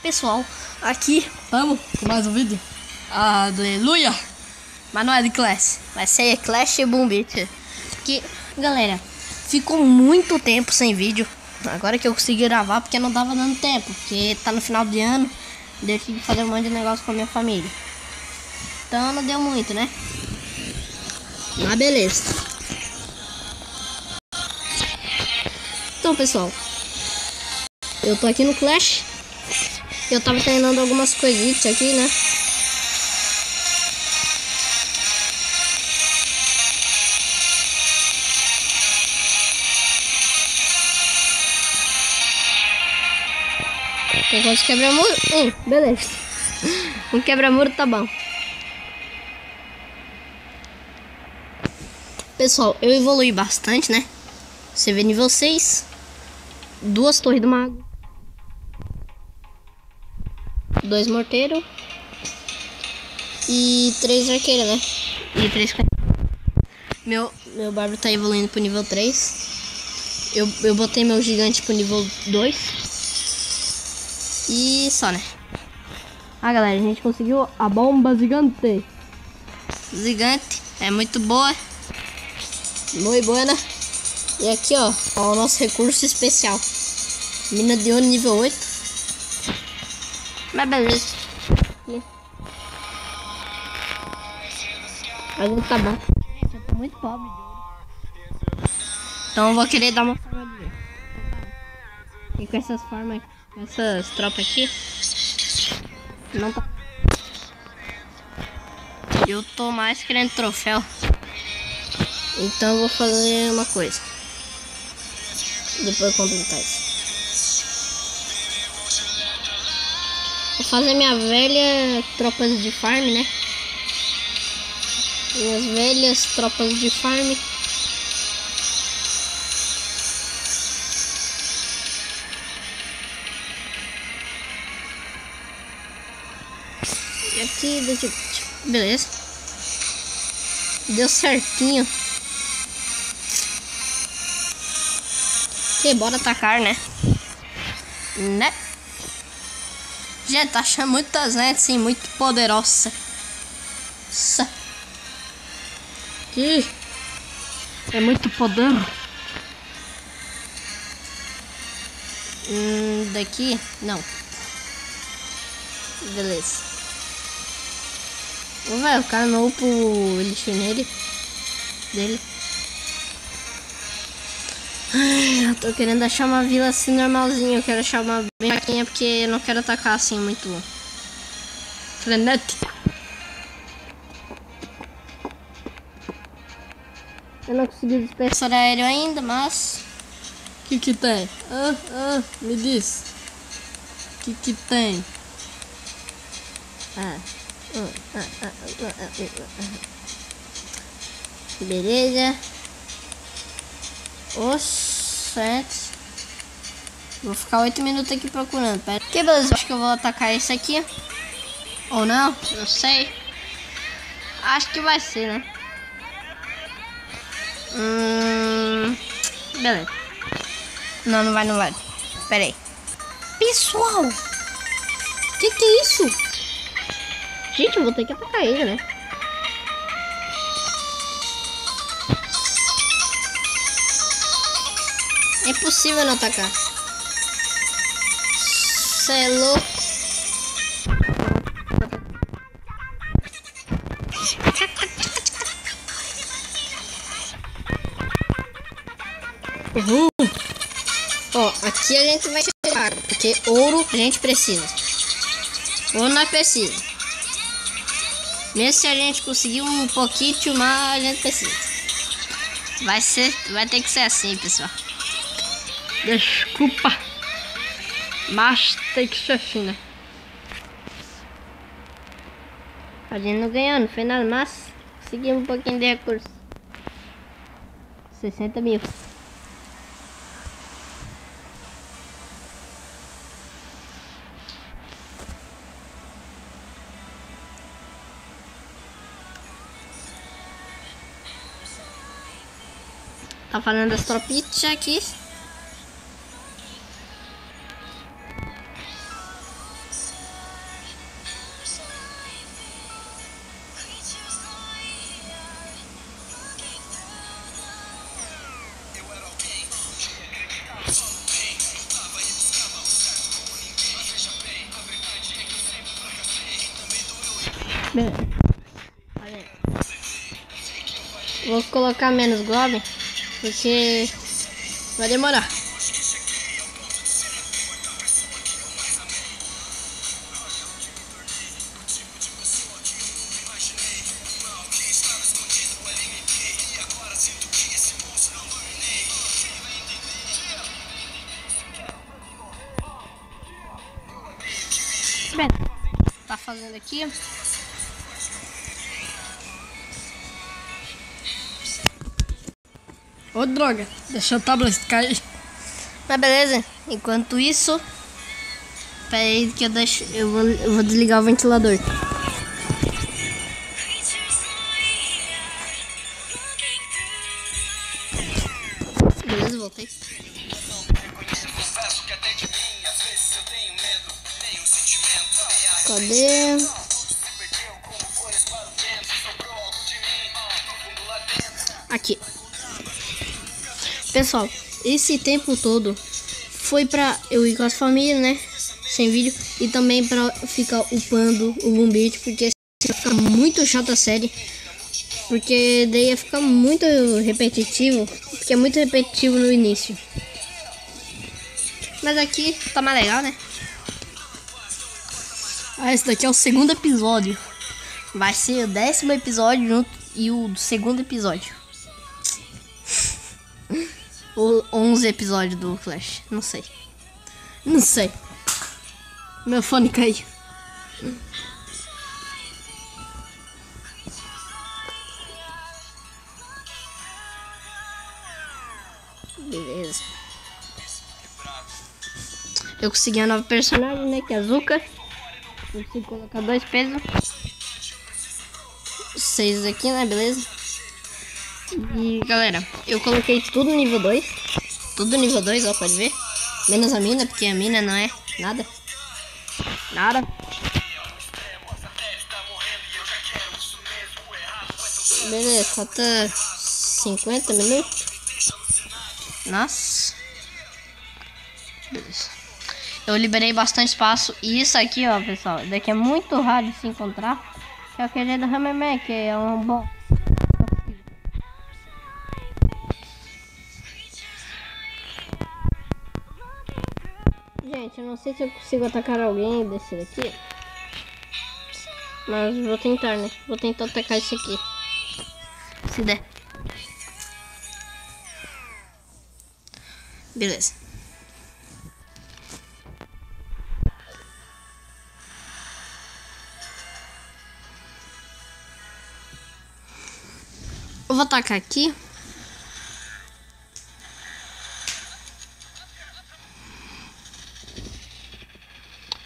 Pessoal, aqui vamos com mais um vídeo. Aleluia! Mas não é de Clash, vai ser Clash Boom Beat. Que, galera, ficou muito tempo sem vídeo. Agora que eu consegui gravar, porque não tava dando tempo, porque tá no final de ano, eu tive que fazer um monte de negócio com a minha família. Então não deu muito, né? Mas beleza. Então, pessoal, eu tô aqui no Clash. Eu tava treinando algumas coisitas aqui, né? Tem quantos quebra-muro? Beleza. Um quebra-muro tá bom. Pessoal, eu evolui bastante, né? Você vê nível 6. 2 torres do mago. 2 morteiros. E 3 arqueiros, né? E 3 Meu bárbaro tá evoluindo pro nível 3. Eu botei meu gigante pro nível 2. E só, né? Galera, a gente conseguiu a bomba gigante. Gigante, é muito boa. Muito boa, né? E aqui, ó o nosso recurso especial. Mina de ouro nível 8. Mas beleza. Aqui. A gente tá bom. Eu tô muito pobre de ouro. Então eu vou querer dar uma forma de ouro. E com essas formas, com essas tropas aqui, não tá. Eu tô mais querendo troféu. Então eu vou fazer uma coisa. Depois eu completar isso. Vou fazer minha velha tropas de farm, né? Minhas velhas tropas de farm. E aqui, beleza. Deu certinho. Ok, bora atacar, né? Gente, tá achando muita gente, assim, muito poderosa. Aqui é muito poder. Daqui, não. Beleza. Vai, o cara não upa o lixo nele. Dele. Ai, eu tô querendo achar uma vila assim normalzinha. Eu quero achar uma bem fraquinha, porque eu não quero atacar assim muito frenético. Eu não consegui dispersar aéreo ainda, mas o que tem? Me diz. O que tem? Beleza. Certo. Vou ficar 8 minutos aqui procurando. Pera. Que beleza, acho que eu vou atacar esse aqui. Ou não? Não sei. Acho que vai ser, né? Beleza. Não vai. Pera aí. Pessoal! Que é isso? Gente, eu vou ter que atacar ele, né? É impossível não atacar. Cê é louco. Ó, aqui a gente vai chegar, porque ouro a gente precisa. Ouro nós precisa. Mesmo se a gente conseguir um pouquinho mais, a gente precisa. Vai ter que ser assim, pessoal. Desculpa, mas tem que ser assim, né? A gente não ganhou, não foi nada, mas conseguimos um pouquinho de recurso. 60 mil. Tá falando das tropitas aqui. Beleza. Olha. Vou colocar menos Goblin, porque vai demorar. Bem, tá fazendo aqui. Ô, droga, deixa o tablet cair. Mas beleza, enquanto isso, pera aí que eu vou desligar o ventilador. Beleza, voltei. Cadê? Aqui. Pessoal, esse tempo todo foi pra eu ir com a família, né? Sem vídeo. E também pra ficar upando o Bombit, porque senão fica muito chata a série. Porque daí ia ficar muito repetitivo. Porque é muito repetitivo no início. Mas aqui tá mais legal, né? Ah, esse daqui é o segundo episódio. Vai ser o 10º episódio junto e o segundo episódio. Ou 11 episódios do Clash. Não sei. Não sei. Meu fone caiu. Beleza. Eu consegui a nova personagem, né? Que é a Zuka. Eu consigo colocar 2 pesos. 6 aqui, né? Beleza. E galera, eu coloquei tudo nível 2. Tudo nível 2, ó, pode ver. Menos a mina, porque a mina não é nada. Nada. Beleza, falta 50 minutos. Nossa. Beleza. Eu liberei bastante espaço. E isso aqui, ó, pessoal, daqui é muito raro de se encontrar. Que é o QG do Hammerman, que é um bom. Gente, eu não sei se eu consigo atacar alguém desse daqui. Mas vou tentar, né? Vou tentar atacar esse aqui. Se der. Beleza. Eu vou atacar aqui.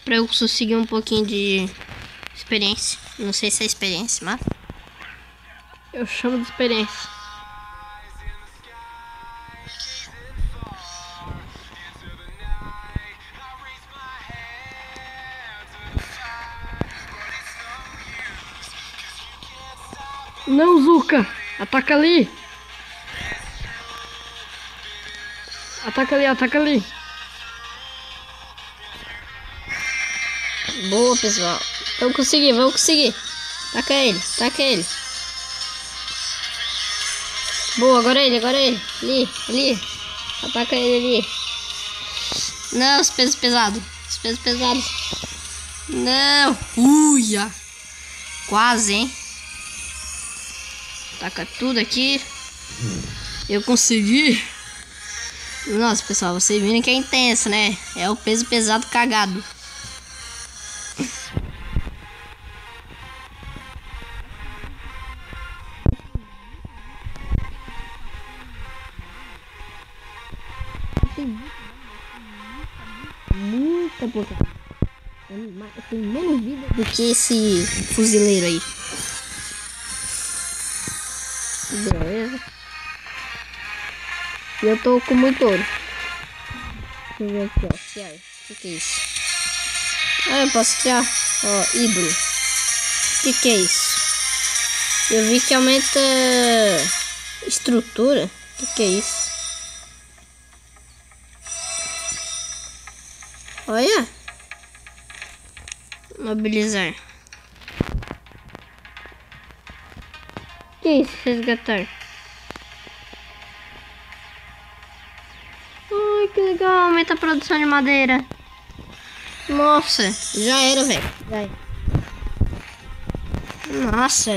Pra eu conseguir um pouquinho de experiência. Não sei se é experiência, mas eu chamo de experiência. Não, Zuka! Ataca ali! Ataca ali, ataca ali! Boa, pessoal. Vamos conseguir, vamos conseguir. Taca ele, taca ele. Boa, agora ele, agora ele. Ali, ali. Ataca ele ali. Não, os pesos pesados. Os pesos pesados. Não. Uia. Quase, hein. Taca tudo aqui. Eu consegui. Nossa, pessoal, vocês viram que é intenso, né? É o peso pesado cagado. Muita pouca. Tem menos vida do que esse fuzileiro aí. Beleza. E eu tô com muito ouro. Deixa eu ver aqui, ó. O que é isso? Ah, eu posso tirar. Ó, ídolo. O que é isso? Eu vi que aumenta estrutura. O que é isso? Olha. Mobilizar. que é isso, resgatar? Ai, que legal, aumenta a produção de madeira. Nossa, já era, velho. Nossa,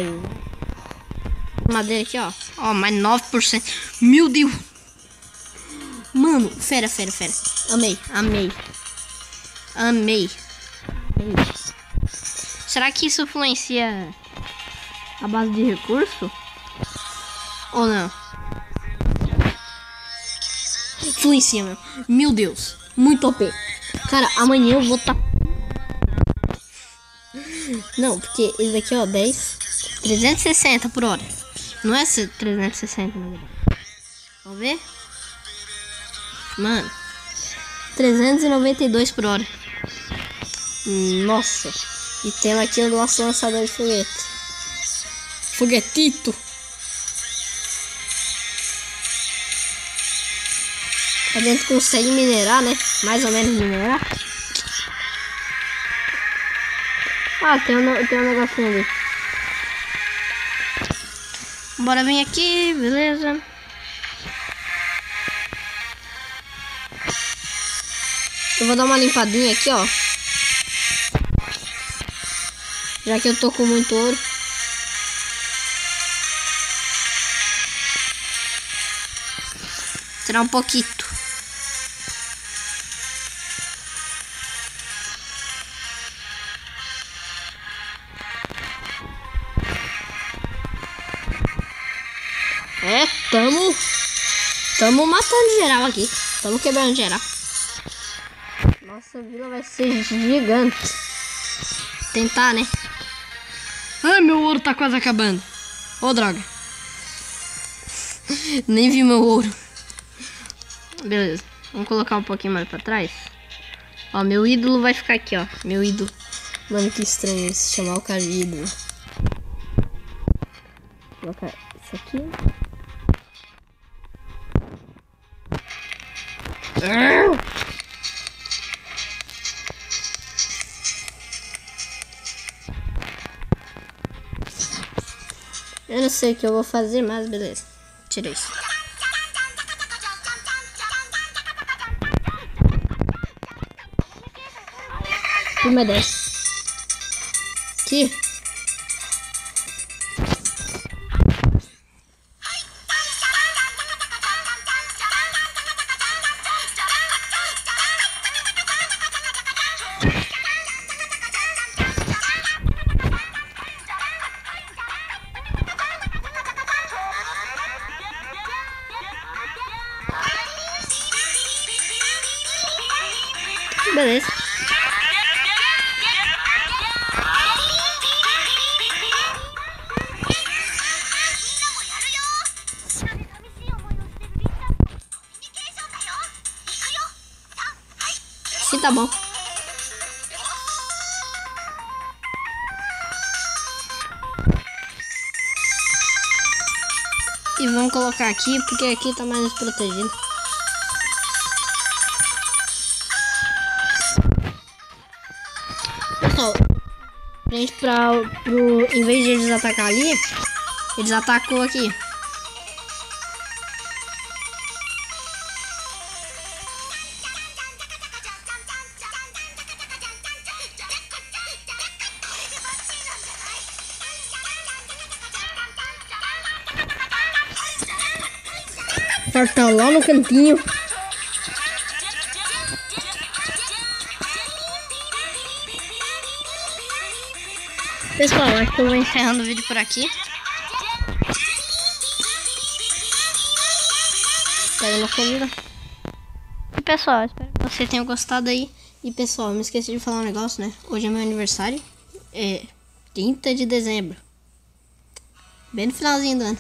madeira aqui, ó. Ó, mais 9%. Meu Deus. Mano, fera. Amei. Será que isso influencia a base de recurso? Ou não? Influencia, meu Deus. Muito OP. Cara, amanhã eu vou tá... Não, porque esse daqui, ó, 360 por hora. Não é 360, na verdade. Vamos ver? Mano, 392 por hora. Nossa. E tem aqui o nosso lançador de foguete. Foguetito. A gente consegue minerar, né? Mais ou menos minerar. Ah, tem um negocinho ali. Bora vir aqui, beleza. Eu vou dar uma limpadinha aqui, ó. Já que eu tô com muito ouro. Será um pouquinho. É, tamo matando geral aqui. Tamo quebrando geral. Nossa vila vai ser gigante. Tentar, né? Ai, meu ouro tá quase acabando. Ô, droga. Nem vi meu ouro. Beleza. Vamos colocar um pouquinho mais pra trás. Ó, meu ídolo vai ficar aqui, ó. Meu ídolo. Mano, que estranho se chamar o cara de ídolo. Vou colocar isso aqui. Eu não sei o que eu vou fazer, mas beleza. Tirei isso. Uma 10. Aqui. Beleza. Sim, tá bom. E vamos colocar aqui, porque aqui tá mais protegido. Pessoal, gente, em vez de eles atacar ali, eles atacam aqui. Tá lá no cantinho. Pessoal, acho que eu vou encerrando o vídeo por aqui. Pega na comida. E pessoal, espero que vocês tenham gostado aí. E pessoal, não esqueci de falar um negócio, né? Hoje é meu aniversário. É 30 de dezembro. Bem no finalzinho do ano.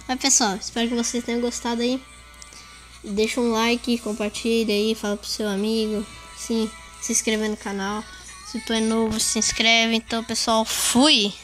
Mas pessoal, espero que vocês tenham gostado aí. Deixa um like, compartilha aí, fala pro seu amigo. Sim, se inscreve no canal. Se tu é novo, se inscreve. Então pessoal, fui!